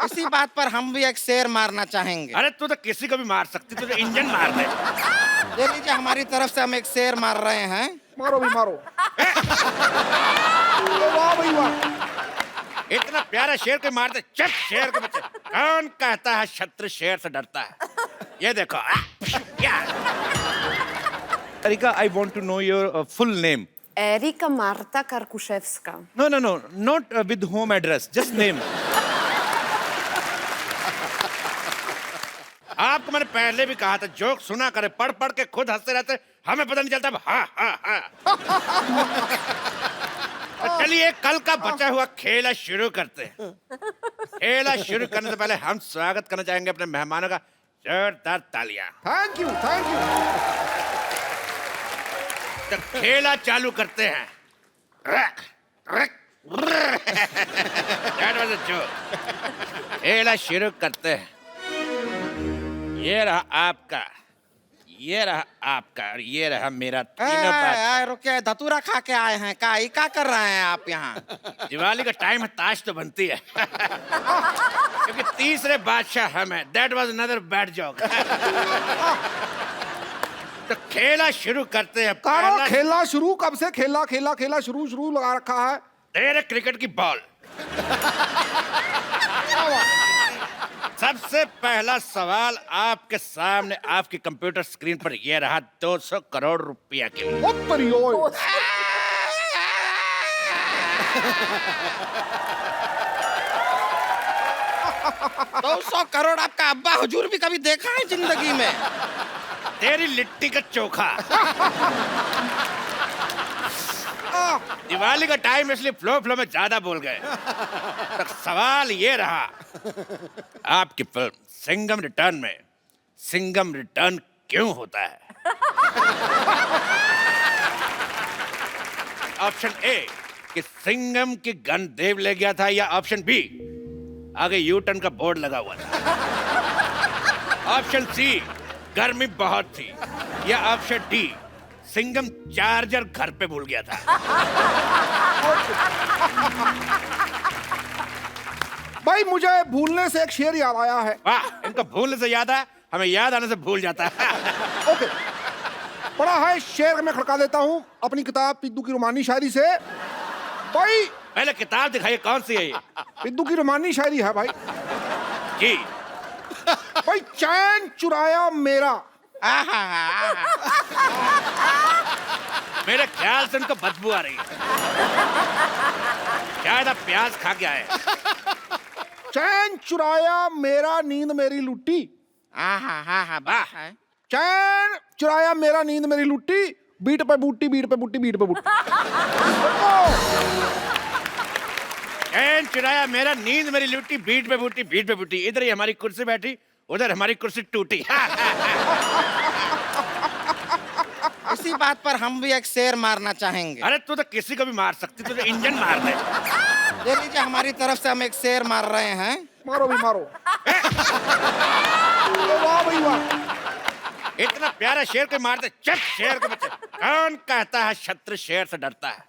इसी बात पर हम भी एक शेर मारना चाहेंगे। अरे तू तो किसी को भी मार सकती, तू तो इंजन मार दे। दे लीजिए, हमारी तरफ से हम एक शेर मार रहे हैं। मारो भी मारो। वाह भाई वाह। इतना प्यारा शेर को मारते, चट शेर के बच्चे। कौन कहता है शत्रु शेर से डरता है? ये देखो। Erika, I want to know your full name. Erika Marta Karkuszewska. No, not with home address, just name. आपको मैंने पहले भी कहा था, जोक सुना करे, पढ़ पढ़ के खुद हंसते रहते, हमें पता नहीं चलता। हाँ। चलिए कल का बचा हुआ खेला शुरू करते हैं। खेला शुरू करने से पहले हम स्वागत करना चाहेंगे अपने मेहमानों का। जोरदार तालियां। Thank you. तो खेला चालू करते हैं। खेला शुरू करते हैं। ये रहा आपका, ये रहा आपका और ये रहा मेरा। तीनों बात। रुके, धतूरा खा के आए हैं क्या कर रहे हैं आप यहाँ? दिवाली का टाइम है, ताश तो बनती है। क्योंकि तीसरे बादशाह हम हैं। That was another bad joke. तो खेला शुरू करते हैं। करो खेला शुरू। कब से खेला शुरू लगा रखा है। तेरे क्रिकेट की बॉल। सबसे पहला सवाल आपके सामने, आपकी कंप्यूटर स्क्रीन पर यह रहा 200 करोड़ रुपया के लिए। 200 करोड़ आपका अब्बा हुजूर भी कभी देखा है जिंदगी में? तेरी लिट्टी का चोखा। दिवाली का टाइम इसलिए फ्लो में ज्यादा बोल गए। तो सवाल ये रहा, आपकी फिल्म सिंघम रिटर्न में सिंघम रिटर्न क्यों होता है? ऑप्शन ए कि सिंघम की गन देव ले गया था, या ऑप्शन बी आगे यू टर्न का बोर्ड लगा हुआ था, ऑप्शन सी गर्मी बहुत थी, या ऑप्शन डी सिंघम चार्जर घर पे भूल गया था। भाई मुझे भूलने से एक शेर याद आया है। वाह, इनको भूलने से याद है, हमें याद आने से भूल जाता है। ओके, पढ़ा है शेर में खड़का देता हूँ अपनी किताब पिद्दू की रोमानी शायरी से। भाई पहले किताब दिखाइए, कौन सी है ये? पिद्दू की रोमानी शायरी है भाई। जी। भाई चैन चुराया मेरा। मेरे ख्याल से उनको बदबू आ रही है, शायद आप प्याज खा के आए। चैन चुराया मेरा नींद मेरी लुट्टी। वाह। चैन चुराया मेरा नींद मेरी लुट्टी। बीट पे बूटी। चैन चुराया मेरा नींद मेरी लुट्टी, बीट पे बूटी। इधर ही हमारी कुर्सी बैठी, उधर हमारी कुर्सी टूटी। इसी बात पर हम भी एक शेर मारना चाहेंगे। अरे तू तो किसी को भी मार सकती, तू तो इंजन मार दे। दे लीजिए, हमारी तरफ से हम एक शेर मार रहे हैं। मारो भी मारो। वाह भाई वाह। इतना प्यारा शेर को मारते, चट शेर के बच्चे। कौन कहता है शत्रु शेर से डरता है?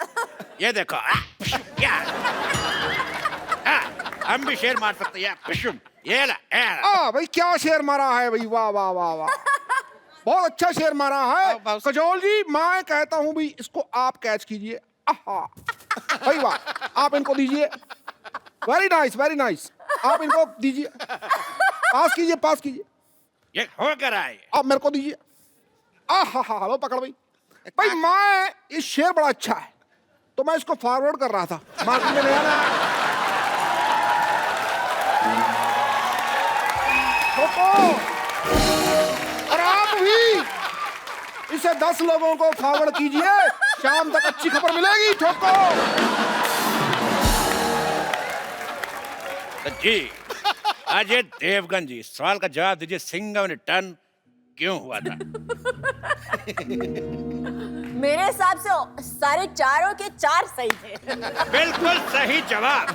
ये देखो। हम भी शेर मार सकते हैं। ये ला। भाई क्या शेर मारा है भाई। वाह वाह वाह वाह। बहुत अच्छा शेर मारा है कजोल जी। मैं कहता हूँ भाई इसको आप कैच कीजिए। भाई वाह, आप इनको दीजिए। Very nice. आप इनको दीजिए, पास कीजिए। ये हो कर आए। आप मेरे को दीजिए। लो पकड़ भाई। भाई मैं ये शेर बड़ा अच्छा है तो मैं इसको फॉरवर्ड कर रहा था मार्केट में नया। और आप भी इसे 10 लोगों को फॉरवर्ड कीजिए, शाम तक अच्छी खबर मिलेगी। ठोको। तो जी अजय देवगन जी, सवाल का जवाब दीजिए, सिंघम रिटर्न क्यों हुआ था? मेरे हिसाब से सारे चारों के 4 सही थे। बिल्कुल सही जवाब।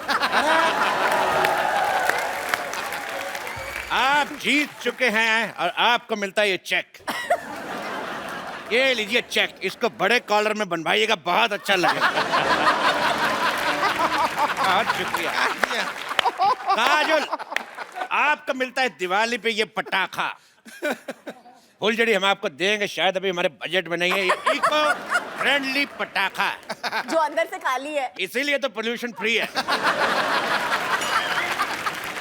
आप जीत चुके हैं और आपको मिलता है ये चेक। ये लीजिए चेक, इसको बड़े कॉलर में बनवाइएगा, बहुत अच्छा लगेगा। बहुत शुक्रिया। काजल, आपको मिलता है दिवाली पे ये पटाखा। फुलझड़ी हम आपको देंगे, शायद अभी हमारे बजट में नहीं है। ये इको फ्रेंडली पटाखा है, जो अंदर से खाली है। इसीलिए तो पोल्यूशन फ्री है।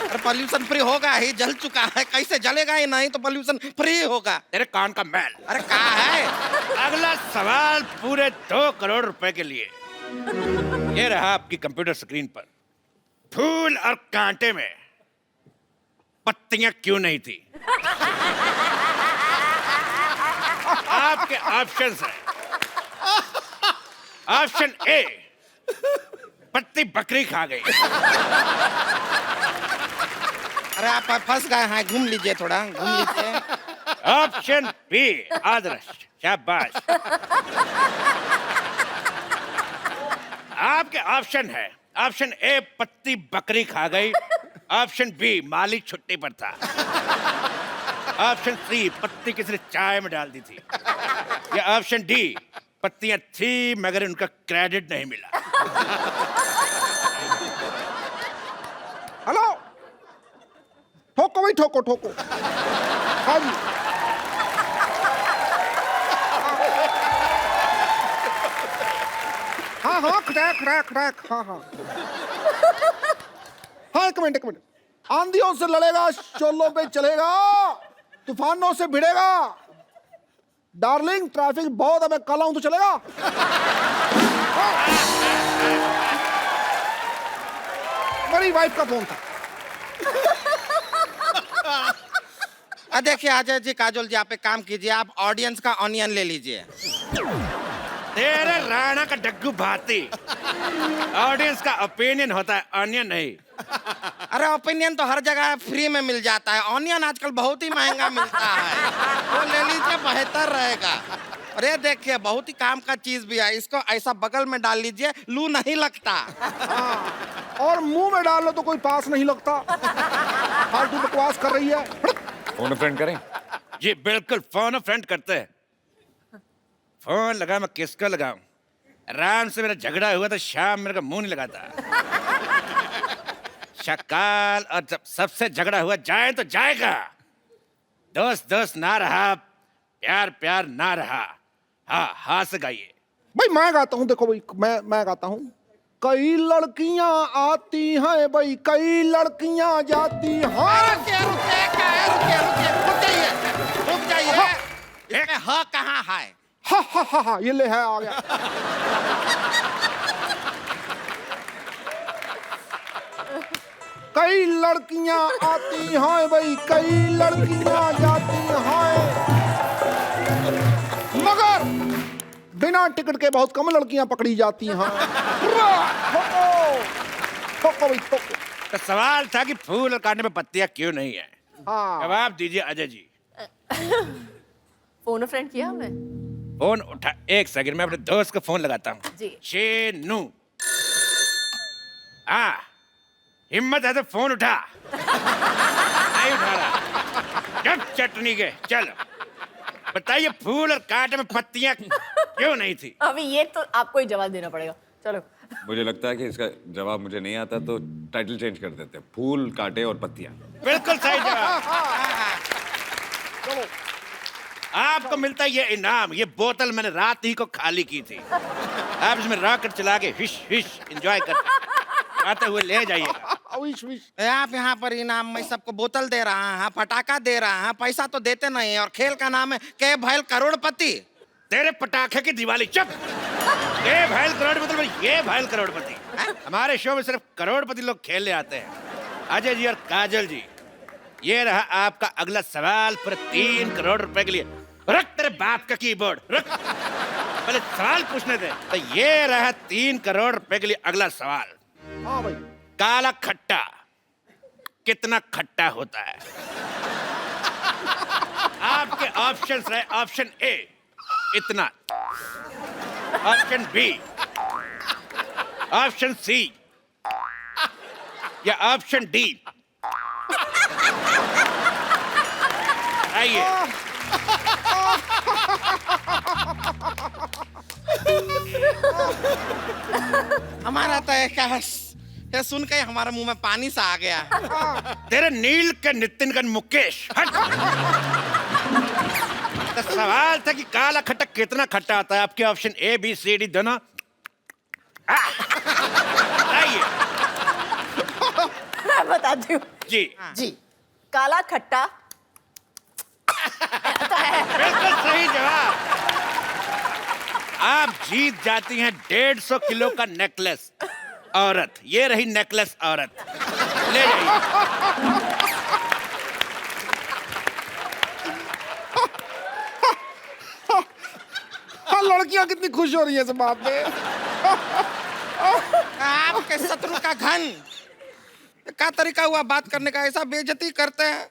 अरे पोल्यूशन फ्री होगा ही, जल चुका है, कैसे जलेगा ही नहीं तो पोल्यूशन फ्री होगा। तेरे कान का मैल। अरे कहा है? अगला सवाल पूरे 2 करोड़ रुपए के लिए। ये रहा आपकी कंप्यूटर स्क्रीन पर। फूल और कांटे में पत्तियां क्यों नहीं थी? आपके ऑप्शंस हैं। ऑप्शन ए, पत्ती बकरी खा गई। अरे आप फंस गए हैं, घूम लीजिए, थोड़ा घूम लीजिए। ऑप्शन बी, आदर्श, शाबाश। आपके ऑप्शन है, ऑप्शन ए पत्ती बकरी खा गई, ऑप्शन बी माली छुट्टी पर था, ऑप्शन सी पत्ती किसी ने चाय में डाल दी थी, या ऑप्शन डी पत्तियां थी मगर उनका क्रेडिट नहीं मिला। हेलो, ठोको भाई, ठोको ठोको। हाँ जी, हाँ हाँ, क्रैक क्रैक क्रैक, हाँ हाँ हाँ। एक मिनट, एक मिनट। आंधियों से लड़ेगा, शोलों पे चलेगा, तूफानों से भिड़ेगा। डार्लिंग, ट्रैफिक बहुत है, मैं कल आऊं तो चलेगा? मेरी वाइफ का फोन था। देखिए अजय जी, काजोल जी, आप एक काम कीजिए, आप ऑडियंस का ऑनियन ले लीजिए। तेरे राणा का डग्गू भाती। ऑडियंस का ओपिनियन होता है, ऑनियन नहीं। अरे ओपिनियन तो हर जगह फ्री में मिल जाता है, ऑनियन आजकल बहुत ही महंगा मिलता है, वो ले लीजिए, बेहतर रहेगा। अरे देखिए, बहुत ही काम का चीज भी है, इसको ऐसा बगल में डाल लीजिए, लू नहीं लगता। हाँ, और मुंह में डाल लो तो कोई पास नहीं लगता। फालतू बकवास कर रही है। फोन फ्रेंड करें? जी बिल्कुल, फोन फ्रेंड करते हैं। फोन लगा, मैं किसको लगाऊं? राम से मेरा झगड़ा हुआ तो शाम मेरे को मुंह नहीं लगाता। शकाल और जब सबसे झगड़ा हुआ जाए तो जाएगा। दोस्त दोस्त ना रहा, प्यार प्यार ना रहा। हाँ हाँ से गाइए। भाई मैं गाता हूँ, देखो भाई, मैं गाता हूँ। कई लड़कियां आती हैं भाई, कई लड़कियां जाती हैं। रुक जाइए। इसमें ह कहाँ है? हा हा हा हा, ये ले है, आ गया। कई लड़कियां आती हैं भाई, कई लड़कियां जाती हैं, मगर बिना टिकट के बहुत कम लड़कियां पकड़ी जाती हैं। ठोको भाई, ठोको। तो सवाल था कि फूल और कांटे में पत्तियां क्यों नहीं है। हाँ, जवाब दीजिए अजय जी। फोन फ्रेंड किया हमने। फोन उठा, एक सेकंड में अपने दोस्त को फोन लगाता हूँ। जी। शेनू, हाँ हिम्मत है तो फोन उठा। नहीं उठा रहा। जब चटनी के चलो बताइए, फूल और कांटे में पत्तियां क्यों नहीं थी? अभी ये तो आपको ही जवाब देना पड़ेगा। चलो। मुझे लगता है कि इसका जवाब मुझे नहीं आता, तो टाइटल चेंज कर देते हैं, फूल कांटे और पत्तियां। बिल्कुल सही जवाब। आपको मिलता है ये इनाम। ये बोतल मैंने रात ही को खाली की थी। आप इसमें रॉकेट चला के हिश हिश एंजॉय करते आते हुए ले जाइएगा। Wish wish. आप यहाँ पर इनाम में सबको बोतल दे रहा है, पटाखा दे रहा है, पैसा तो देते नहीं, और खेल का नाम है के भैल करोड़पति। तेरे पटाखे की दिवाली। चुप। ये भैल करोड़पति में ये भैल करोड़पति। हमारे शो में सिर्फ करोड़पति लोग खेलने आते हैं। अजय जी और काजल जी, ये रहा आपका अगला सवाल पूरे 3 करोड़ रुपए के लिए। रख तेरे बाप का कीबोर्ड, रख। पहले सवाल पूछने दे। तो ये रहा 3 करोड़ रुपए के लिए अगला सवाल। हाँ भाई। काला खट्टा कितना खट्टा होता है? आपके ऑप्शंस रहे, ऑप्शन ए इतना, ऑप्शन बी, ऑप्शन सी, या ऑप्शन डी। आइए। हमारा तो एक ये सुन के हमारे मुंह में पानी सा आ गया। तेरे नील के नितिन मुकेश हट। तो सवाल था कि काला खट्टा कितना खट्टा आता है। आपके option A B C D दोनों आइए। मैं बताती हूँ जी जी, काला खट्टा बिल्कुल सही जवाब। आप जीत जाती हैं 150 किलो का नेकलेस औरत। ये रही नेकलेस औरत, ले जाइए। हाँ, लड़कियां कितनी खुश हो रही है इस बात पे। आपके शत्रु का घन क्या तरीका हुआ बात करने का, ऐसा बेइज्जती करते हैं।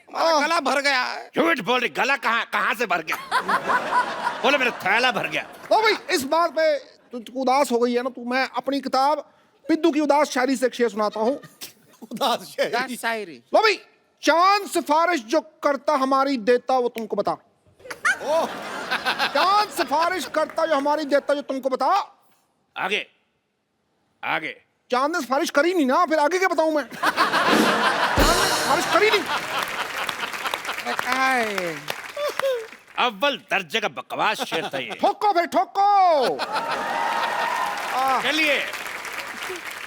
हमारा गला भर गया है। झूठ बोल रही, गला कहाँ से भर गया? बोले मेरा थैला भर गया। ओ भाई, इस बात पे तू उदास हो गई है ना, तू मैं अपनी किताब पिद्दू की उदास शायरी से एक शेर सुनाता हूँ। उदास शायरी। शायरी। लो भाई, चांद सिफारिश जो करता हमारी देता वो तुमको बता। चांद सिफारिश करता जो हमारी देता जो तुमको बता। आगे आगे। चांद ने सिफारिश करी नहीं ना, फिर आगे क्या बताऊं मैं? चांद ने सिफारिश करी नहीं। अव्वल दर्जे का बकवास शेर था ये। ठोको भाई ठोको। चलिए,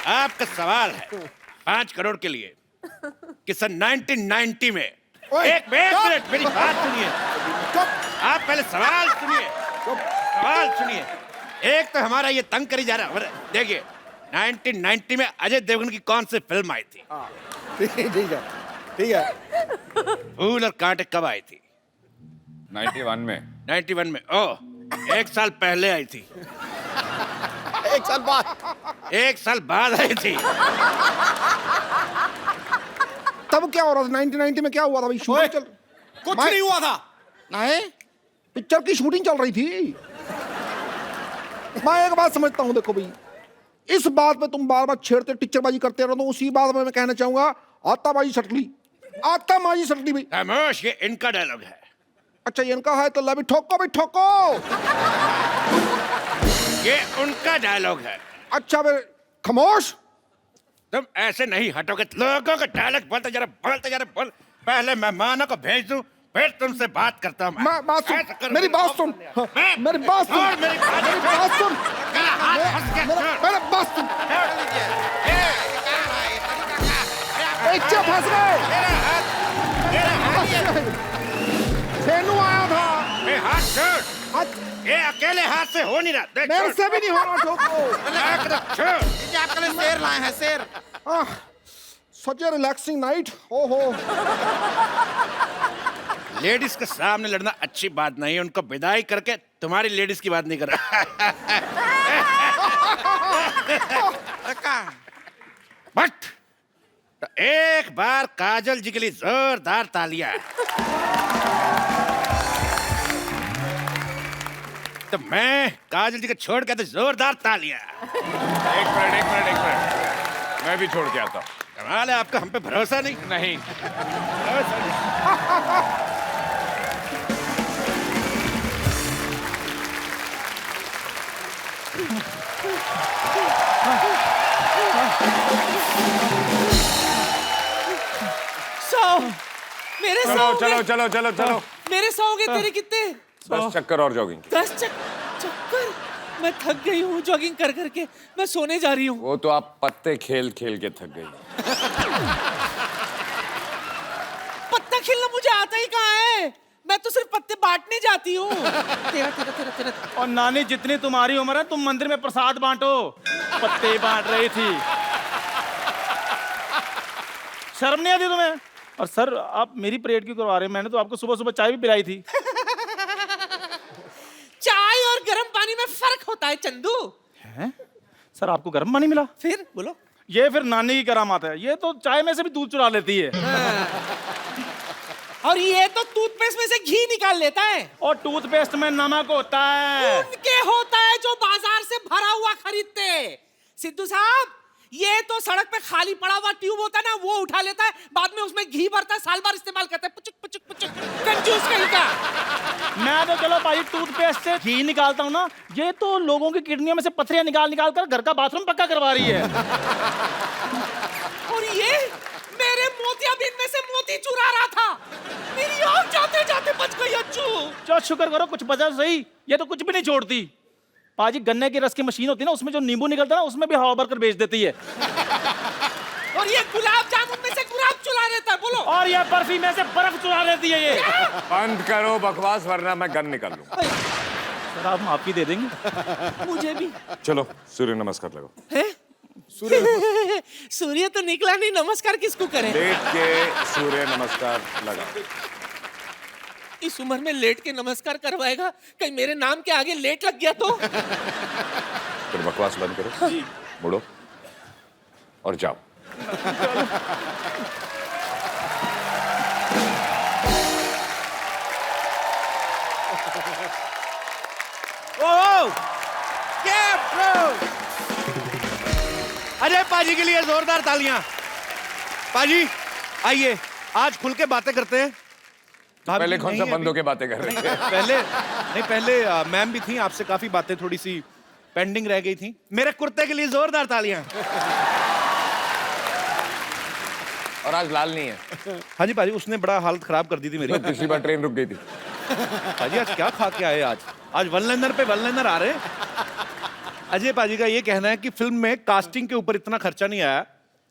आपका सवाल है 5 करोड़ के लिए कि सन 1990 में एक मिनट मेरी बात सुनिए। आप पहले सवाल सुनिए, सवाल सुनिए। एक तो हमारा ये तंग करी जा रहा है। देखिए 1990 में अजय देवगन की कौन सी फिल्म आई थी? ठीक है। फूल और कांटे कब आई थी? 91 में। 91 में। ओह, 1 साल पहले आई थी। 1 साल बाद। 1 साल बाद आई थी। तब क्या हो रहा था 1990 में? क्या हुआ था भाई? शूटिंग चल कुछ नहीं हुआ था। नहीं, पिक्चर की शूटिंग चल रही थी। मैं एक बात समझता हूँ, देखो भाई, इस बात पे तुम बार बार छेड़ते टीचरबाजी करते रहो, तो उसी बात में मैं कहना चाहूंगा आताबाजी सटली, आताबाजी सटली भाई। खामोश, ये इनका डायलॉग है। अच्छा, ये इनका है तो ला भी ठोको भाई ठोको। ये उनका डायलॉग है। अच्छा फिर खामोश। तुम ऐसे नहीं हटोगे। लोगों का डायलॉग बोलते जा रहे बोल। पहले मेहमानों को भेज दूं, फिर तुमसे बात करता हूं। मैं बात सुन, ऐसा करो। मेरी बात सुन, मेरी बात सुन, और मेरी बात सुन, मेरा हाथ फंस गया। मेरा बात सुन। छोड़ दीजिए। ये क्या है? ये तरीका क्या है? बच्चे फंस गए। छेनू आया था। ये हाथ छोड़। ये अकेले हाथ से हो नहीं रहा। देख, मेरे छोड़। से भी नहीं हो रहा ठोको। छोड़। ये आपके लिए शेर लाए हैं, शेर। सच ए रिलैक्सिंग नाइट। ओहो, लेडीज के सामने लड़ना अच्छी बात नहीं है। उनको विदाई करके तुम्हारी लेडीज की बात नहीं कर रहा। बट तो एक बार काजल जी के लिए जोरदार तालियां। तो मैं काजल जी को छोड़ के तो जोरदार तालियां। एक मिनट मैं भी छोड़ के आता हूँ। कमाल है, आपका हम पे भरोसा नहीं। नहीं। भरोसा नहीं। मेरे चलो। मेरे 100 हो गए, तेरे कितने? 10 चक्कर और जॉगिंग। 10 चक्कर। मैं थक गई हूँ जॉगिंग कर करके। मैं सोने जा रही हूँ। वो तो आप पत्ते खेल खेल के थक गई। पत्ता खेलना मुझे आता ही कहाँ है? मैं तो सिर्फ पत्ते बांटने जाती हूँ। तेरा। और नानी, जितनी तुम्हारी उम्र है, तुम मंदिर में प्रसाद बांटो, पत्ते बांट रही थी। शर्म नहीं आती तुम्हें? और सर, आप मेरी परेड क्यों करवा रहे हैं? मैंने तो आपको सुबह सुबह चाय भी पिलाई थी। चाय और गर्म पानी में फर्क होता है चंदू। हैं? सर, आपको गर्म पानी मिला? फिर बोलो। ये फिर नानी की करामात है। ये तो चाय में से भी दूध चुरा लेती है। और ये तो टूथपेस्ट में से घी निकाल लेता है। और टूथपेस्ट में नमक होता है। उनके होता है जो बाजार से भरा हुआ खरीदते। सिद्धू साहब, ये तो सड़क पे खाली पड़ा हुआ ट्यूब होता है ना, वो उठा लेता है, बाद में उसमें घी भरता है, साल भर इस्तेमाल करता है। पुचुक पुचुक पुचुक, कंजूस कहीं का। मैं मैं तो चलो भाई टूथपेस्ट से घी निकालता हूँ ना, ये तो लोगों की किडनियों में से पथरियां निकाल निकाल कर घर का बाथरूम पक्का करवा रही है। और ये मेरे मोतियाबिंद में से मोती चुरा रहा था, मेरी आँख जाते जाते बच गई अच्छू। चलो शुक्र करो कुछ बचा सही, ये तो कुछ भी नहीं छोड़ती। पाजी गन्ने की रस की मशीन होती है ना, उसमें जो नींबू निकलता है ना, उसमें भी हवा भरकर बेच देती है। और ये गुलाब जामुन में से गुलाब चुरा देता है, बोलो। और ये बर्फी में से बर्फ चुरा देती है ये। बंद करो बकवास वरना मैं गन निकाल लूं। सर आप माफी दे देंगे मुझे भी। चलो सूर्य नमस्कार लगाओ। है? सूर्य तो निकला नहीं, नमस्कार किसको करें? लेट के सूर्य नमस्कार लगाओ। इस उम्र में लेट के नमस्कार करवाएगा, कहीं मेरे नाम के आगे लेट लग गया तो? फिर बकवास बंद करो, मुड़ो और जाओ। अरे पाजी के लिए जोरदार तालियां। पाजी आइए, आज खुल के बातें करते हैं। पहले कौन सा बंदों के बातें कर रहे थे? पहले मैम भी थी, आपसे काफी बातें थोड़ी सी पेंडिंग रह गई थी। मेरे कुर्ते के लिए जोरदार तालियां। और आज लाल नहीं है। हाँ जी पाजी, उसने बड़ा हालत खराब कर दी थी मेरी। पिछली बार ट्रेन रुक गई थी। पाजी आज क्या खा के आए? आज वन लाइनर पे वन लाइनर आ रहे हैं। अजय पाजी का ये कहना है कि फिल्म में कास्टिंग के ऊपर इतना खर्चा नहीं आया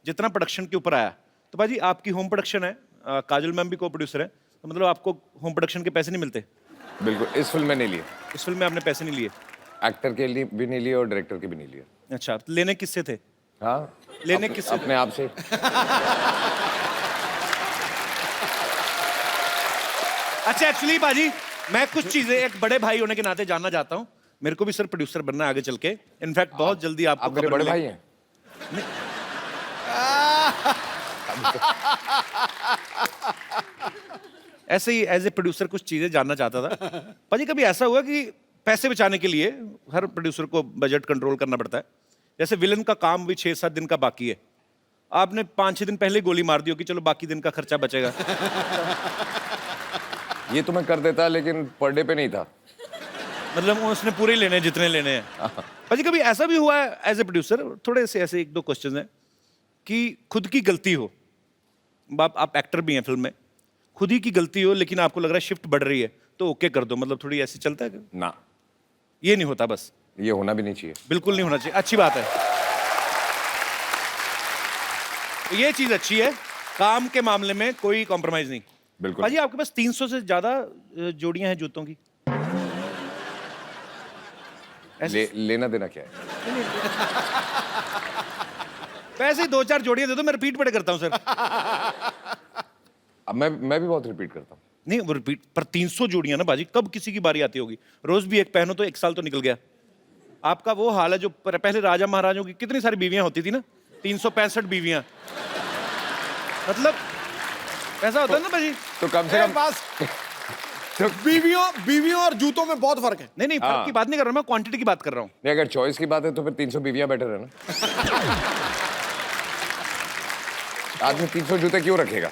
जितना प्रोडक्शन के ऊपर आया। तो पाजी आपकी होम प्रोडक्शन है, काजल मैम भी को प्रोड्यूसर है, तो मतलब आपको होम प्रोडक्शन के पैसे नहीं मिलते? बिल्कुल, इस फिल्म में नहीं लिए। इस फिल्म में आपने पैसे नहीं लिए? एक्टर के लिए भी नहीं लिए और डायरेक्टर के भी नहीं लिए। अच्छा, तो लेने किससे थे? हाँ, लेने किससे? अपने आप से। अच्छा एक्चुअली बाजी, मैं कुछ चीजें एक बड़े भाई होने के नाते जानना चाहता हूँ। मेरे को भी सर प्रोड्यूसर बनना है आगे चल के। इनफैक्ट बहुत जल्दी आपको आप मेरे बड़े भाई हैं? ऐसे ही एज ए प्रोड्यूसर कुछ चीजें जानना चाहता था। पाजी कभी ऐसा हुआ कि पैसे बचाने के लिए हर प्रोड्यूसर को बजट कंट्रोल करना पड़ता है, जैसे विलन का काम भी 6-7 दिन का बाकी है, आपने 5-6 दिन पहले गोली मार दी हो कि चलो बाकी दिन का खर्चा बचेगा? ये तो मैं कर देता, लेकिन पर डे पे नहीं था। मतलब उसने पूरे लेने जितने लेने हैं। पाजी कभी ऐसा भी हुआ है एज ए प्रोड्यूसर, थोड़े से ऐसे 1-2 क्वेश्चन हैं, कि खुद की गलती हो, आप एक्टर भी हैं फिल्म में, खुद ही की गलती हो लेकिन आपको लग रहा है शिफ्ट बढ़ रही है तो ओके कर दो, मतलब थोड़ी ऐसे चलता है? ना, ये नहीं होता? बस ये होना भी नहीं चाहिए। बिल्कुल नहीं होना चाहिए, अच्छी बात है। तो ये चीज अच्छी है, काम के मामले में कोई कॉम्प्रोमाइज नहीं। बिल्कुल। पाजी आपके पास 300 से ज्यादा जोड़ियां हैं जूतों की। लेना देना क्या है? वैसे ही 2-4 जोड़ियां दे दो, मैं रिपीट बड़े करता हूं सर। अब मैं भी बहुत रिपीट करता हूँ। नहीं वो रिपीट पर 300 जोड़ियां ना बाजी, कब किसी की बारी आती होगी? रोज भी एक पहनो तो 1 साल तो निकल गया। आपका वो हाल है जो पहले राजा महाराजों की कितनी सारी बीवियां होती थी ना, 365 बीवियां, मतलब ऐसा होता है ना बाजी। तो कम से कम पास बीवियों और जूतों में बहुत फर्क है। नहीं फर्क की बात नहीं कर रहा मैं, क्वांटिटी की बात कर रहा हूँ। नहीं, अगर चॉइस की बात है तो फिर 300 बीवियां बेटर है ना। आदमी 300 जूते क्यों रखेगा?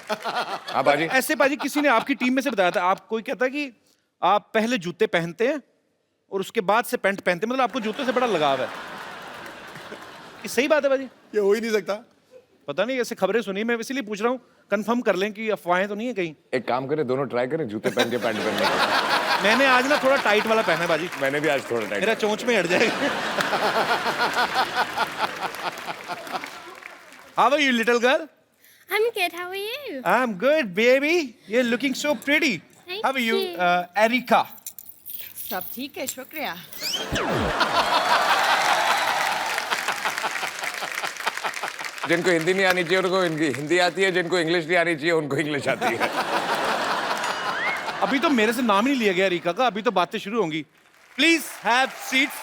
हाँ बाजी। ऐसे बाजी किसी ने आपकी टीम में से बताया था, आप कोई कहता कि आप पहले जूते पहनते हैं और उसके बाद से पैंट पहनते हैं, मतलब आपको जूतों से बड़ा लगाव है। ये सही बात है बाजी? ये हो ही नहीं सकता। पता नहीं, ऐसे खबरें सुनी, मैं इसीलिए पूछ रहा हूँ, कंफर्म कर लें कि अफवाहें तो नहीं है कहीं। एक काम करें, दोनों ट्राई करें, जूते पहन के पैंट पहन के। मैंने आज ना थोड़ा टाइट वाला पहना है बाजी। मैंने भी आज थोड़ा टाइट। मेरा चोंच में हट जाएगा। How are you, little girl? I'm good. How are you? I'm good, baby. You're looking so pretty. Thank How are you, you. Erika? सब ठीक है, शुक्रिया। जिनको हिंदी नहीं आनी चाहिए उनको हिंदी आती है, जिनको इंग्लिश नहीं आनी चाहिए उनको इंग्लिश आती है। अभी तो मेरे से नाम ही नहीं लिया गया एरिका का, अभी तो बातें शुरू होंगी। Please have seats.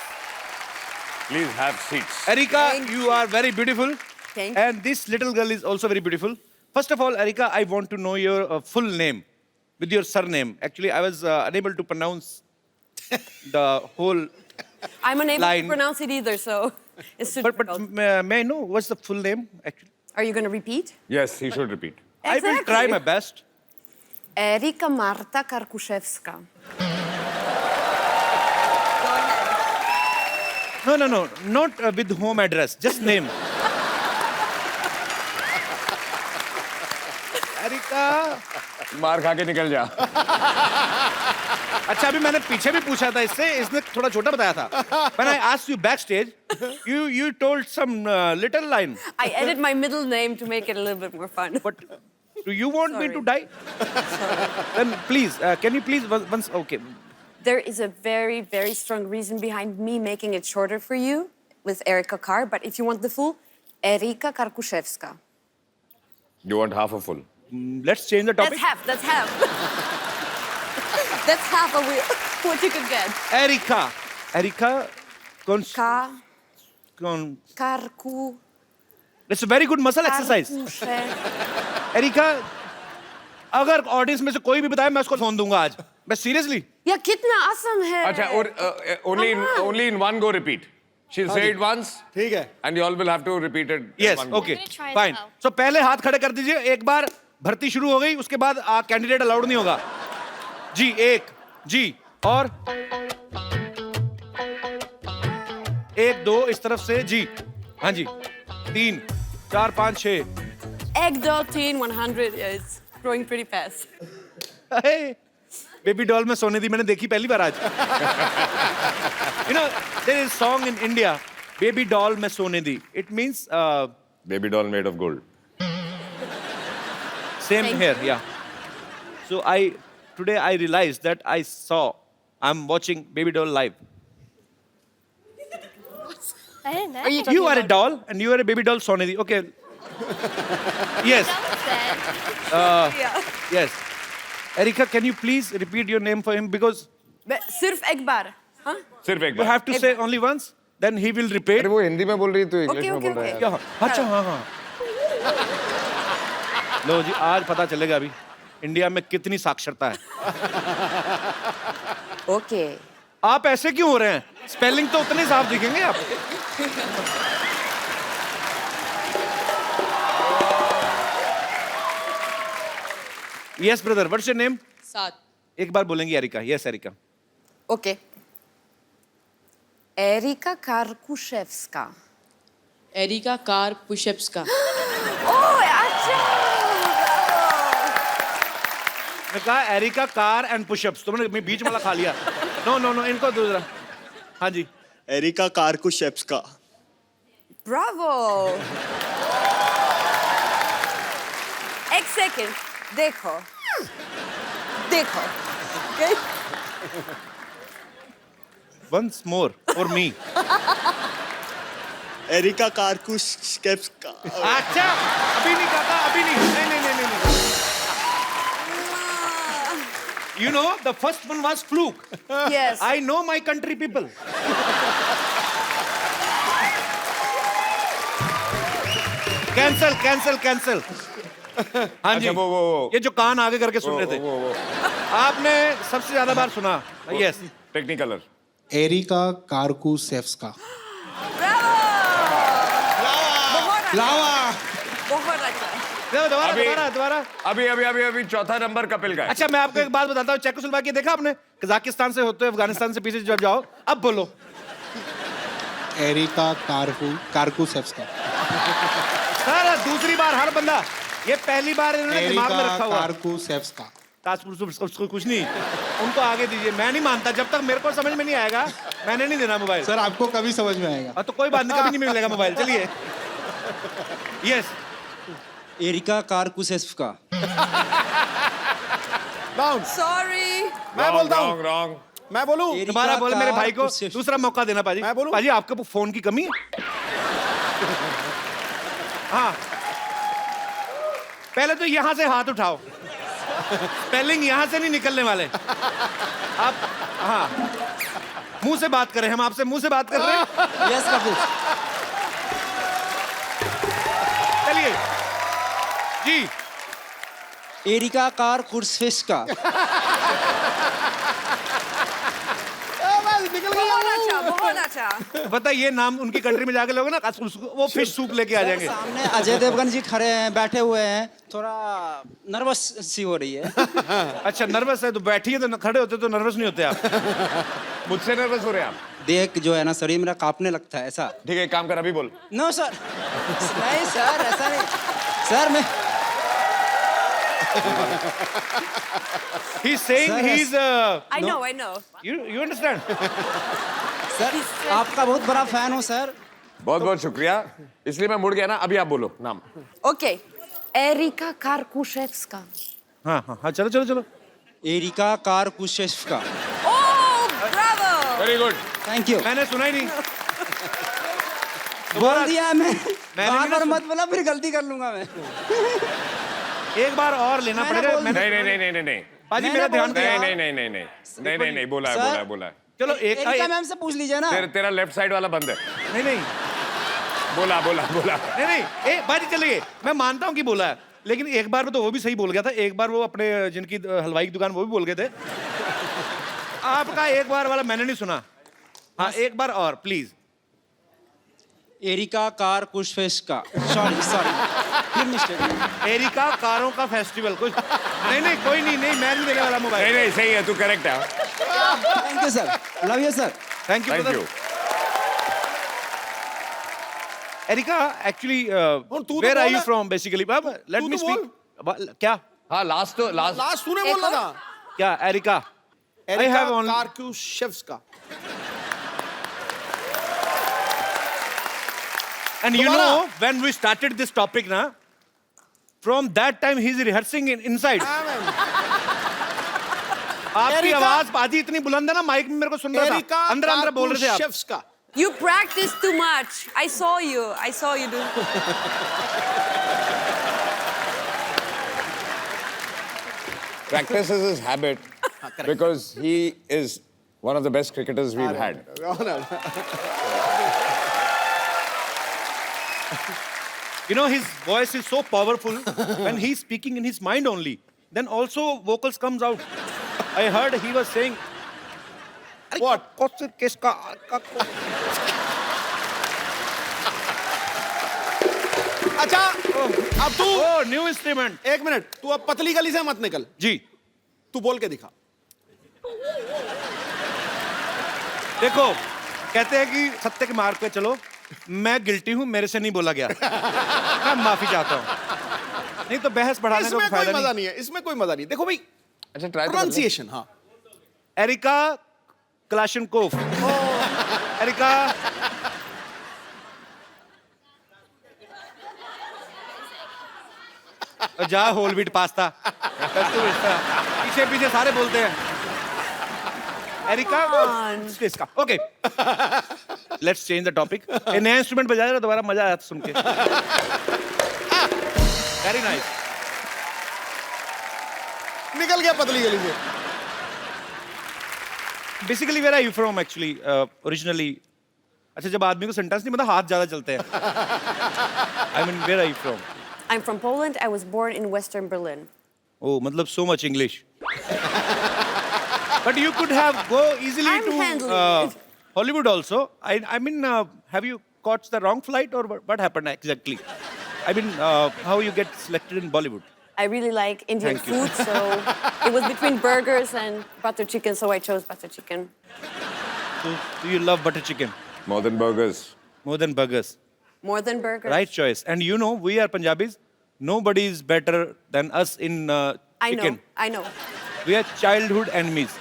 Please have seats. Erika, you are very beautiful. Thank you. And this little girl is also very beautiful. First of all, Erika, I want to know your full name with your surname. Actually, I was unable to pronounce the whole I'm unable line. to pronounce it either, so it's too But difficult. may I know what's the full name actually? Are you going to repeat? Yes, he should repeat. I will try my best. Erika Marta Karkuszewska. No, not with home address, just name. Erika. मार खा के निकल जा। अच्छा, अभी मैंने पीछे भी पूछा था इससे, इसने थोड़ा छोटा बताया था। When I asked you backstage, you told some little line. I added my middle name to make it a little bit more fun. But do you want me to die? Then please, can you please once? Okay. There is a very, very strong reason behind me making it shorter for you with Erika Kar, but if you want the full, Erika Karkushevska. You want half a full? Let's change the topic. That's half. That's half of what you could get. Erika, Karku. It's a very good muscle exercise. Erika, अगर audience में से कोई भी बताए मैं उसको phone दूंगा आज। मैं सीरियसली। या कितना आसान है। अच्छा, और only in one go repeat. She'll say it once. ठीक है। And you all will have to repeat it. Yes, in one go. okay, I'm gonna try as fine. well. So पहले हाथ खड़े कर दीजिए। एक बार भर्ती शुरू हो गई, उसके बाद कैंडिडेट अलाउड नहीं होगा। जी, एक, जी, और 1 2 इस तरफ से, जी, हाँ जी, 3 4 5 6। Egg doll teen 100 is growing pretty fast. Baby doll में सोने दी मैंने देखी पहली बार आज। You know, there is song in India, baby doll में सोने दी. It means Baby doll made of gold. same here, yeah. So today I realized that I'm watching baby doll live. I didn't know. You are a doll and you are a baby doll सोने दी. Okay. Yes. Yes. Erika, can you please repeat your name for him because सिर्फ एक बार, हाँ? सिर्फ एक you bar. have to say only once, then he will repeat. अरे वो हिंदी में बोल रही तू इंग्लिश में Okay, बोल रहा है। okay. क्या? अच्छा, हाँ। लो जी, आज पता चलेगा अभी इंडिया में कितनी साक्षरता है। Okay. आप ऐसे क्यों हो रहे हैं? स्पेलिंग तो उतने साफ दिखेंगे आप। Yes, brother. What's your name? सात। एक बार बोलेंगी Erika. Yes, Erika. Okay. Erika Karkushevska. Erika car pushups का। Oh, अच्छा! मैं कहा एरिका कार एंड पुशअप्स, तुमने बीच वाला खा लिया। नो, इनको दूसरा। हाँ जी। Erika Karkushevska. Bravo! एक सेकंड, देखो। Okay? Once more for me. Erika Karkushevska. अच्छा, अभी नहीं कहा, अभी नहीं। You know, the first one was fluke. Yes. I know my country people. Cancel. हाँ जी, अच्छा, वो। ये जो कान आगे करके सुन रहे थे, वो आपने सबसे ज्यादा बार सुना। Yes, Technicolor. एरिका कार्कुशेव्स्का। बहुत अच्छा। दोबारा। अभी चौथा नंबर कपिल का है। अच्छा, मैं आपको एक बात बताता हूँ। चेकोस्लोवाकिया देखा आपने? कजाकिस्तान से होते हुए अफगानिस्तान से पीछे जब जाओ, अब बोलो। एरिका कार्कुशेव्स्का। सर, दूसरी बार हर बंदा, ये पहली बार इन्होंने दिमाग में एरिका रखा हुआ। कार्कुशेव्स्का। कुछ नहीं, उनको आगे दीजिए। मैं नहीं मानता, जब तक मेरे को समझ में नहीं आएगा मैंने नहीं देना मोबाइल। सर, आपको कभी समझ में आएगा। तो कोई बात नहीं, कभी नहीं मिलेगा मोबाइल। चलिए। Yes, Erika Karkushevska. Sorry. मैं बोलता हूँ। रॉन्ग। मैं बोलूँ? दोबारा बोले मेरे भाई को, दूसरा मौका देना पाजी। मैं बोलूं? पाजी, आपके फोन की कमी है? हाँ, पहले तो यहां से हाथ उठाओ। स्पेलिंग यहां से नहीं निकलने वाले। आप हाँ, मुंह से बात करें, हम आपसे मुंह से बात कर रहे हैं। यस कपिल। चलिए जी। एरिका कार्कुशेव्स्का। बहुत अच्छा। पता है, ये नाम उनकी कंट्री में जाके लोगे ना, वो फिश सूप लेके आ जाएंगे। सामने अजय देवगन जी खड़े हैं, बैठे हुए हैं, थोड़ा नर्वस सी हो रही है। अच्छा, नर्वस है तो बैठिए, तो खड़े होते तो नर्वस नहीं होते आप। मुझसे नर्वस हो रहे हैं आप? देख जो है ना शरीर मेरा कांपने लगता है ऐसा। ठीक है, एक काम कर, अभी बोल। नो सर, नहीं सर, ऐसा नहीं सर। मैं He's saying Sir, he's I know. you understand? Sir आपका बहुत बड़ा फैन हूँ सर। बहुत बहुत शुक्रिया, इसलिए मैं मुड़ गया ना। अभी आप बोलो नाम। Okay. Erika Karkushevska. हाँ, चलो। Erika Karkushevska. Oh, bravo! Very good. Thank you. मैंने सुना ही नहीं। बोल दिया मैं। मैंने बार भी ना बार मत बोला, फिर गलती कर लूंगा मैं। एक बार और लेना मैंने पड़ेगा। बोल नहीं। पाजी मैंने मेरा बोल ध्यान दिया। नहीं, बोला है। चलो एक एरिका मैम से पूछ लीजिए ना। तेरा लेफ्ट साइड वाला बंद है। नहीं बोला। नहीं ए बाजी चलिए, मैं मानता हूँ कि बोला है, लेकिन एक बार में तो वो भी सही बोल गया था। एक बार वो अपने जिनकी हलवाई की दुकान वो भी बोल गए थे। आपका एक बार वाला मैंने नहीं सुना। हाँ, एक बार और प्लीज। एरिका कारकुशेव्स्का। सॉरी फिर मिस्टेक। एरिका कारों का फेस्टिवल कुछ नहीं कोई नहीं मैं नहीं देने वाला मोबाइल। नहीं, सही है, तू करेक्ट है। Thank you sir, love you sir. Thank you. Erika actually where are you from basically? Let me speak. क्या? हाँ, लास्ट तूने बोला था। क्या Erika? I have only Karkushevska. and you know when we started this topic na, from that time he's rehearsing inside. आपकी आवाज पाजी इतनी बुलंद है ना, माइक में मेरे को सुन रहा था। अंदर बोल रहे थे आप। You practice too much. I saw you do. Practice is his habit because he is one of the best cricketers we've had. You know, his voice is so powerful when he's speaking in his mind only. Then also vocals comes out. I heard he was saying, what? अच्छा अब तू Oh, new instrument. एक minute, तू अब पतली गली से मत निकल, जी तू बोल के दिखा। देखो, कहते हैं कि सत्य के मार्ग पे चलो। मैं गिल्टी हूं, मेरे से नहीं बोला गया। मैं माफी चाहता हूं। नहीं तो बहस बढ़ाने का इसमें कोई फायदा मजा नहीं। नहीं है, इसमें कोई मजा नहीं। देखो भाई, अच्छा, ट्राई प्रोनाउंसिएशन। हाँ, एरिका क्लाशनकोफ। एरिका जा होल व्हीट पास्ता। पीछे सारे बोलते हैं एरिका इसका। Okay, let's change the topic. ये नया इंस्ट्रूमेंट बजाएगा दोबारा मजा आया सुन के। Very nice. निकल गया पतली गली से। Basically where are you from actually originally? अच्छा, जब आदमी को सेंटेंस नहीं पता हाथ ज्यादा चलते हैं। I mean where are you from? I'm from Poland. I was born in Western Berlin. Oh, मतलब so much English. But you could have go easily I'm to handling it. Hollywood also. I mean, have you caught the wrong flight or what happened exactly? I mean, how you get selected in Bollywood? I really like Indian Thank you. food, so it was between burgers and butter chicken, so I chose butter chicken. So, do you love butter chicken More than burgers. more than burgers? More than burgers. Right choice. And you know, we are Punjabis. Nobody is better than us in chicken. I know. We are childhood enemies.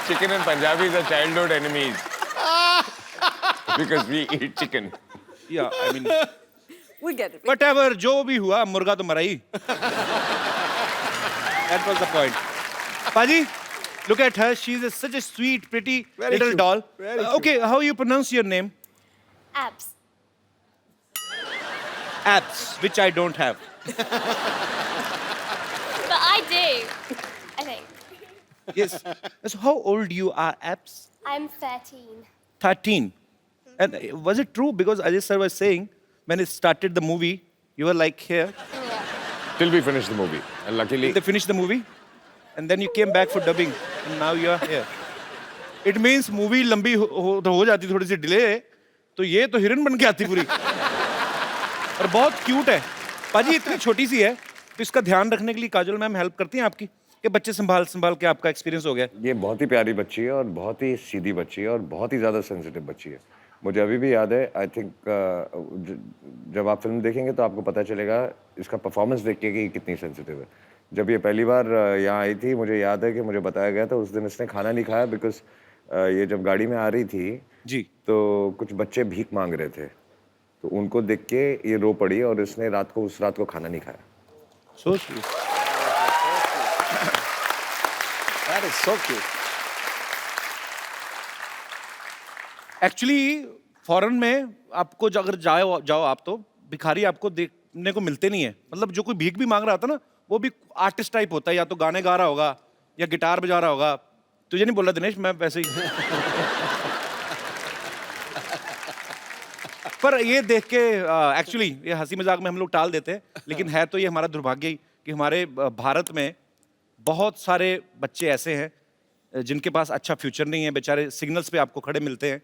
Chicken and Punjabis are childhood enemies. Because we eat chicken. Yeah, I mean, We get it. whatever, जो भी हुआ, मुर्गा तो मरा ही. That was the point. Paji, look at her. She's such a sweet, pretty little cute. doll. Very Okay, how you pronounce your name? Abs. Abs, which I don't have. But I do, I think. Yes. So how old you are, Abs? I'm 13. 13. And was it true? Because Ajay sir was saying, when it started the movie, you were like here. Yeah. Till we finish the movie. And luckily, They finished the movie, and then you came back for dubbing, and now you are here. It means movie लंबी हो जाती थोड़ी सी delay, तो ये तो हिरन बन के आती पूरी। और बहुत क्यूट है। पाजी इतनी छोटी सी है, तो इसका ध्यान रखने के लिए काजल मैम हेल्प करती हैं आपकी, कि बच्चे संभाल संभाल के आपका एक्सपीरियंस हो गया? ये बहुत ही प्यारी बच्ची है और बहुत ही सीधी बच्ची है और बहुत ही ज़्यादा सेंसिटिव बच्ची है। मुझे अभी भी याद है, आई थिंक जब आप फिल्म देखेंगे तो आपको पता चलेगा इसका परफॉर्मेंस देख के कि ये कितनी सेंसिटिव है। जब ये पहली बार यहाँ आई थी, मुझे याद है कि मुझे बताया गया था उस दिन इसने खाना नहीं खाया, बिकॉज ये जब गाड़ी में आ रही थी जी, तो कुछ बच्चे भीख मांग रहे थे, तो उनको देख के ये रो पड़ी और इसने उस रात को खाना नहीं खाया। So sweet. That is so cute. Actually foreign में आपको अगर जाओ आप, तो भिखारी आपको देखने को मिलते नहीं है। मतलब जो कोई भीख भी मांग रहा था ना, वो भी आर्टिस्ट टाइप होता है, या तो गाने गा रहा होगा या गिटार बजा रहा होगा। तुझे नहीं बोल रहा दिनेश, मैं वैसे ही पर ये देख के एक्चुअली ये हंसी मजाक में हम लोग टाल देते हैं, लेकिन है तो ये हमारा दुर्भाग्य ही कि हमारे भारत में बहुत सारे बच्चे ऐसे हैं जिनके पास अच्छा फ्यूचर नहीं है, बेचारे सिग्नल्स पे आपको खड़े मिलते हैं।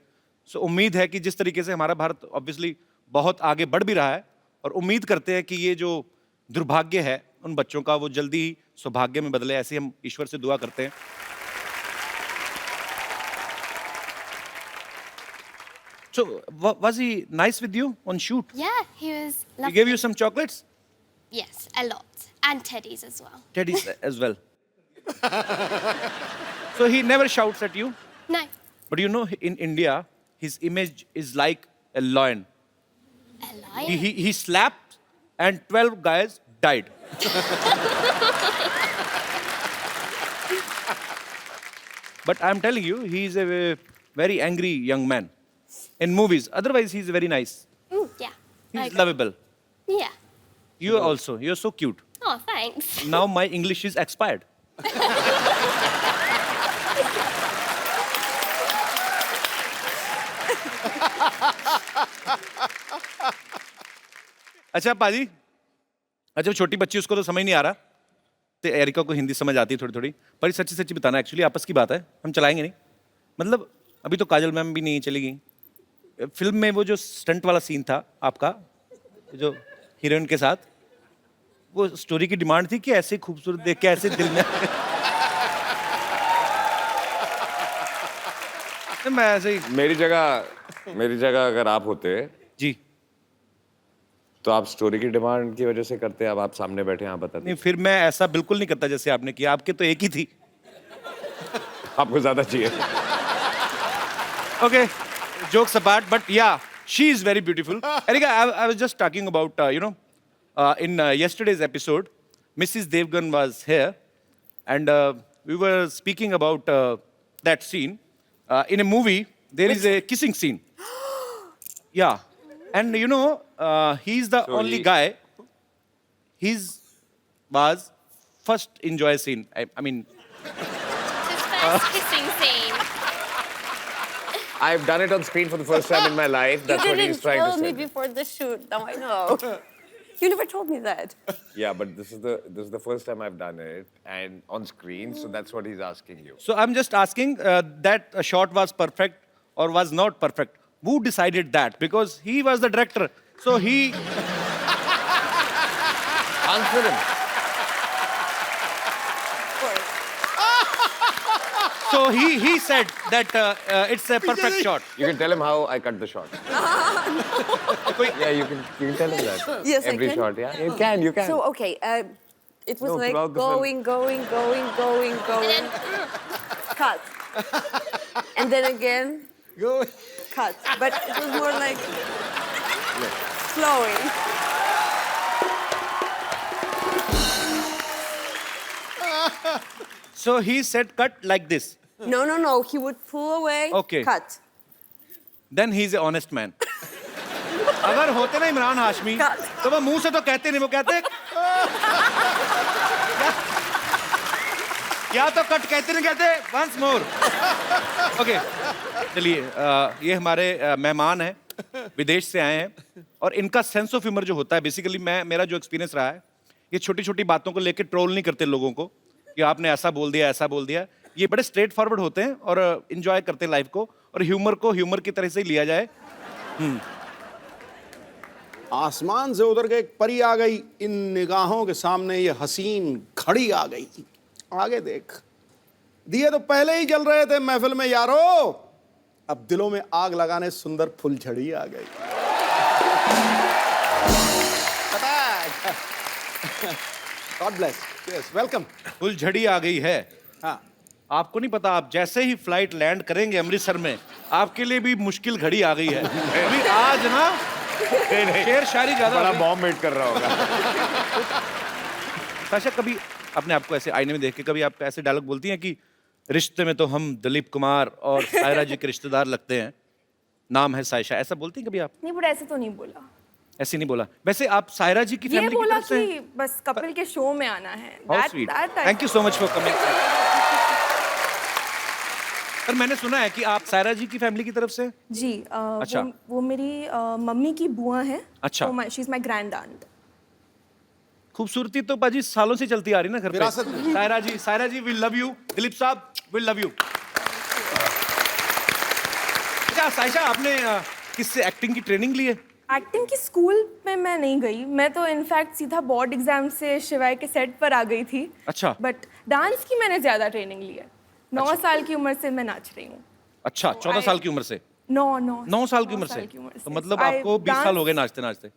सो उम्मीद है कि जिस तरीके से हमारा भारत ऑब्वियसली बहुत आगे बढ़ भी रहा है, और उम्मीद करते हैं कि ये जो दुर्भाग्य है उन बच्चों का, वो जल्दी ही सौभाग्य में बदले, ऐसे हम ईश्वर से दुआ करते हैं। So, was he nice with you on shoot? Yeah, he was He lovely. gave you some chocolates? Yes, a lot. And teddies as well. Teddies as well. So he never shouts at you? No. But you know, in India, his image is like a lion. A lion? He slapped and 12 guys died. But I'm telling you, he is a very angry young man. In movies. Otherwise, he's very nice. Yeah. He's Okay. lovable. Yeah. You also. You're so cute. Oh, thanks. Now my English is expired. अच्छा पाजी, अच्छा वो छोटी बच्ची, उसको तो समझ नहीं आ रहा, तो एरिका को हिंदी समझ आती है थोड़ी थोड़ी, पर सच्ची सच्ची बताना, एक्चुअली आपस की बात है, हम चलाएंगे नहीं। मतलब अभी तो काजल मैम भी नहीं चलेगी। फिल्म में वो जो स्टंट वाला सीन था आपका, जो हीरोइन के साथ, वो स्टोरी की डिमांड थी कि ऐसे खूबसूरत देख के ऐसे दिल में मैं ऐसे ही। मेरी जगह अगर आप होते जी, तो आप स्टोरी की डिमांड की वजह से करते। अब आप सामने बैठे हैं, आप बताते। नहीं, फिर मैं ऐसा बिल्कुल नहीं करता जैसे आपने किया। आपके तो एक ही थी, आपको ज्यादा चाहिए। Okay, jokes apart, but yeah, she is very beautiful. Erika, I was just talking about, in yesterday's episode, Mrs. Devgan was here, and we were speaking about that scene. In a movie, there is a kissing scene. Yeah, and he's the only guy. His was first enjoy scene. I mean, His first kissing scene. I've done it on screen for the first time in my life. That's You what he's didn't trying to tell me say. before the shoot. Now I know. You never told me that. Yeah, but this is the first time I've done it and on screen, so that's what he's asking you. so I'm just asking that a shot was perfect or was not perfect. Who decided that? Because he was the director. So he Answer him. so he said that it's a perfect shot. You can tell him how I cut the shot. Yeah, you can tell him that. Yes, I Every can. shot, yeah. You can. So, okay, it was No, like throughout the film. going, And then, cut. And then again, Go. cut. But it was more like flowing. So he said cut like this. No. He would pull away, Okay. cut. Then he's an honest man. अगर होते ना इमरान हाशमी, तो वो मुंह से तो कहते नहीं, वो कहते या तो कट कहते नहीं, कहते वंस मोर। ओके, चलिए, ये हमारे मेहमान हैं, विदेश से आए हैं, और इनका सेंस ऑफ ह्यूमर जो होता है, बेसिकली मेरा जो एक्सपीरियंस रहा है, ये छोटी छोटी बातों को लेकर ट्रोल नहीं करते लोगों को कि आपने ऐसा बोल दिया। ये बड़े स्ट्रेट फॉरवर्ड होते हैं और इंजॉय करते हैं लाइफ को, और ह्यूमर को ह्यूमर की तरह से ही लिया जाए। आसमान से उतर के एक परी आ गई, इन निगाहों के सामने ये हसीन घड़ी आ गई। आगे देख, दिए तो पहले ही जल रहे थे महफिल में यारो, अब दिलों में आग लगाने सुंदर फुलझड़ी आ गई। God bless, yes welcome. फुलझड़ी आ गई है। हाँ, आपको नहीं पता, आप जैसे ही फ्लाइट लैंड करेंगे अमृतसर में, आपके लिए भी मुश्किल घड़ी आ गई है। अभी आज ना शेर शायरी ज्यादा बड़ा बॉम्ब वेट कर रहा होगा। साशा, कभी अपने आप को ऐसे आईने में देख के कभी आप ऐसे डायलॉग बोलती हैं कि रिश्ते में तो हम दिलीप कुमार और सायरा जी के रिश्तेदार लगते हैं, नाम है सायशा, ऐसा बोलती हैं कभी आप? नहीं, बट ऐसे तो नहीं बोला। ऐसे नहीं बोला। वैसे आप सायरा जी की ये फैमिली की बोला तरफ से कि बस कपिल के शो में आना है। How sweet. Thank you so much for coming. पर मैंने सुना है कि आप सायरा जी की फैमिली की तरफ से? जी, अच्छा। वो मेरी मम्मी की बुआ है। अच्छा। She is my grand aunt. खूबसूरती तो बाजी सालों से चलती आ रही ना घर पे। विरासत में। सायरा जी वी लव यू, दिलीप साहब वी लव यू। क्या सायशा, आपने किससे एक्टिंग की ट्रेनिंग ली है? एक्टिंग की स्कूल में मैं नहीं गई, मैं तो इनफैक्ट सीधा बोर्ड एग्जाम से शिवाय के सेट पर आ गई थी। अच्छा। बट डांस की मैंने ज्यादा ट्रेनिंग ली है। 9 साल की उम्र से मैं नाच रही हूँ। अच्छा, 14 साल की उम्र से? 9 साल की उम्र से? तो मतलब आपको 20 साल हो गए नाचते नाचते?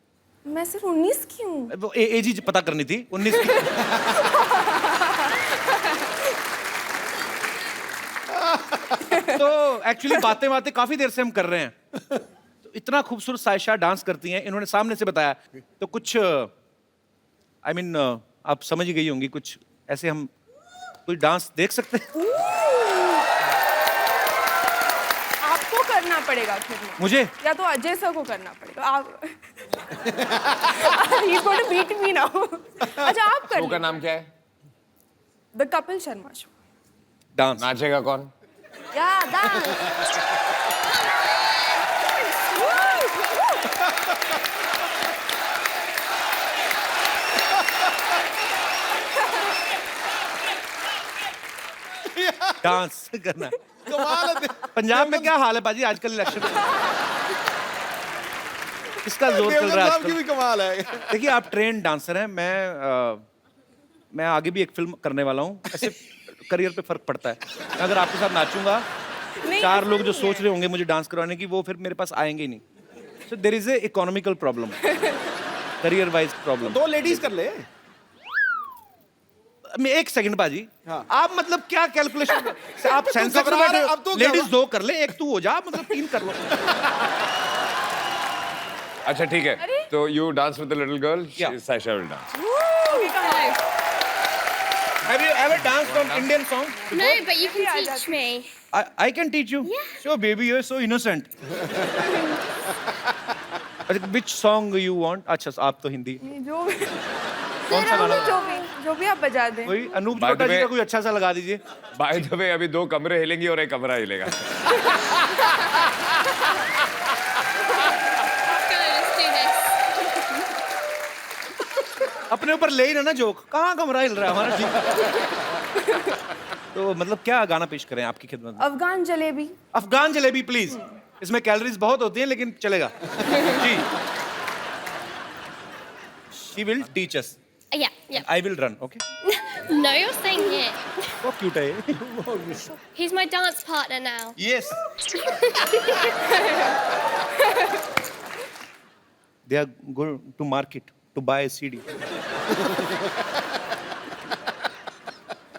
मैं सिर्फ 19 की हूँ। वो एज ही पता करनी थी, 19 की। तो एक्चुअली बातें बातें काफी देर से हम कर रहे हैं। तो इतना खूबसूरत सायशा डांस करती हैं, इन्होंने सामने से बताया, तो कुछ I mean, आप समझ ही गई होंगी, कुछ ऐसे हम कोई डांस देख सकते हैं? आपको करना पड़ेगा फिर मुझे? या तो अजय सर को करना पड़ेगा। आप He's going to beat me now. अच्छा, आप कर शो का नाम क्या है? The Kapil Sharma show. Dance नाचेगा कौन? या डांस। डांस करना। कमाल है। पंजाब में क्या हाल है बाजी आजकल इलेक्शन में? किसका जोर चल रहा है साहब की भी आजकल? कमाल है। देखिए, आप ट्रेन डांसर हैं, मैं आगे भी एक फिल्म करने वाला हूँ। ऐसे करियर पे फर्क पड़ता है। अगर आपके साथ नाचूंगा, 4 लोग जो सोच रहे होंगे मुझे डांस करवाने की, वो फिर मेरे पास आएंगे ही नहीं। So there is a economical problem, career wise problem. 2 ladies कर ले। मैं 1 सेकंड बाजी, हाँ। आप मतलब क्या कैलकुलेशन, आप सेंसेक्स में घबरा रहे, बैठे अब तो हो, क्या लेडीज हुआ? 2 कर ले, 1 तू हो जा, मतलब 3 कर लो। अच्छा ठीक है, तो you dance with the little girl, Yeah. Sayyeshaa will dance. Have you ever danced on Indian song? No, but you can teach me. I can teach you. Yeah. Sure, baby, you're so innocent. Which song you want? अच्छा, आप तो हिंदी। जो कौन सा गाना? जो भी आप बजा दें। कोई Anoop By the Jalota ji way- का कोई अच्छा सा लगा दीजिए। बाय द वे, अभी 2 कमरे हिलेंगे और 1 कमरा हिलेगा। Let's do this. अपने ऊपर ले ही ना जोक, कहाँ कमरा हिल रहा है हमारा? ठीक। तो मतलब क्या गाना पेश करें आपकी खिदमत में? अफगान जलेबी। अफगान जलेबी प्लीज। इसमें कैलोरीज बहुत होती हैं लेकिन चलेगा। जी। She will teach us. Yeah. I will run, okay? No, you're saying it. बहुत क्यूट है ये। He's my dance partner now. Yes. They are going to market to buy a CD.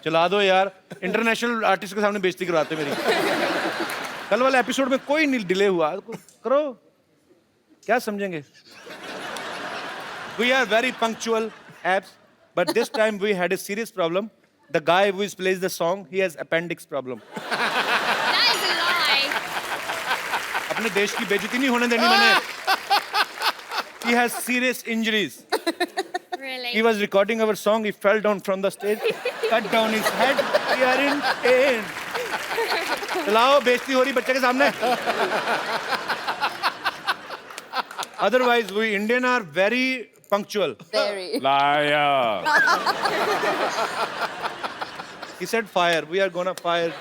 चला दो यार, इंटरनेशनल आर्टिस्ट के सामने बेइज्जती करवाते मेरी। कल वाले एपिसोड में कोई नहीं डिले हुआ, करो, क्या समझेंगे? We are very punctual, abs, but this time we had a serious problem. The guy who plays the song, he has appendix problem. That is a lie. अपने देश की बेइज्जती नहीं होने देनी मैंने। He has serious injuries. Really? He was recording our song. He fell down from the stage, cut down his head. We are in pain. चलाओ, बेइज्जती हो रही बच्चे के सामने। Otherwise, we Indian are very punctual. Very. Liar. He said fire. We are gonna fire.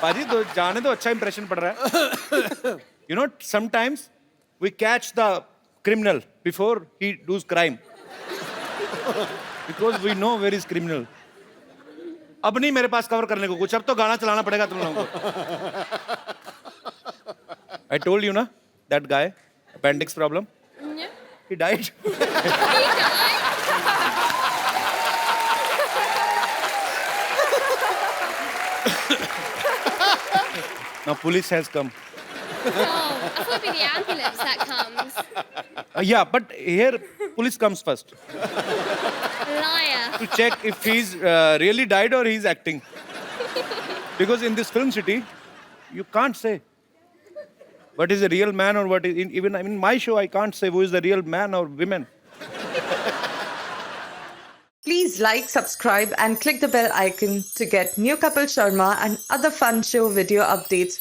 पाजी तो जाने तो अच्छा इंप्रेशन पड़ रहा है। You know, sometimes we catch the criminal before he does crime. Because we know where is criminal. अब नहीं मेरे पास कवर करने को कुछ, अब तो गाना चलाना पड़ेगा तुम लोगों को. I told you ना, that guy, appendix problem. Yeah. He died. Now police has come. Oh, I thought it'd be the ambulance that comes. Yeah, but here police comes first Liar. to check if he's really died or he's acting. Because in this film city, you can't say what is a real man or what is even in my show I can't say who is the real man or women. Please like, subscribe and click the bell icon to get new Kapil Sharma and other fun show video updates